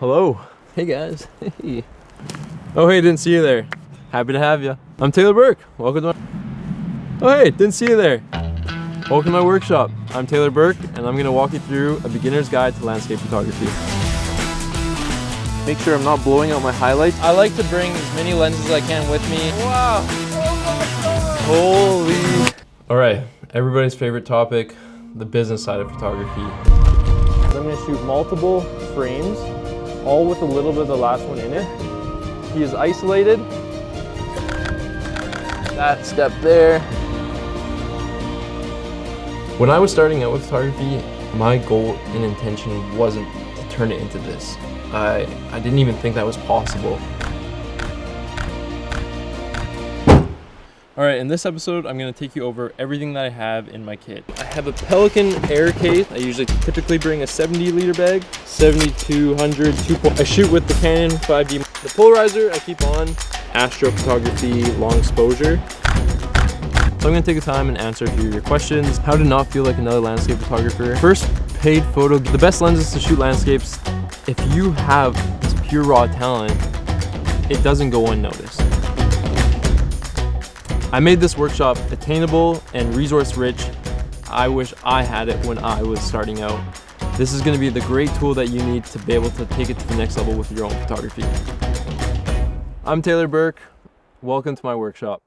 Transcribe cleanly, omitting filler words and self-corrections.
Hello. Hey guys. Hey. Oh hey, didn't see you there. Happy to have you. I'm Taylor Burk. Welcome to my... Oh hey, didn't see you there. Welcome to my workshop. I'm Taylor Burk and I'm going to walk you through a beginner's guide to landscape photography. Make sure I'm not blowing out my highlights. I like to bring as many lenses as I can with me. Wow. Oh my God. Holy. Alright, everybody's favorite topic, the business side of photography. I'm going to shoot multiple frames, all with a little bit of the last one in it. He is isolated. That step there. When I was starting out with photography, my goal and intention wasn't to turn it into this. I didn't even think that was possible. Alright, in this episode, I'm going to take you over everything that I have in my kit. I have a Pelican air case. I usually typically bring a 70-liter bag, 7200, I shoot with the Canon 5D. The polarizer I keep on, astrophotography, long exposure. So I'm going to take the time and answer a few of your questions. How to not feel like another landscape photographer. First, paid photo. The best lenses to shoot landscapes. If you have this pure raw talent, it doesn't go unnoticed. I made this workshop attainable and resource rich. I wish I had it when I was starting out. This is going to be the great tool that you need to be able to take it to the next level with your own photography. I'm Taylor Burk. Welcome to my workshop.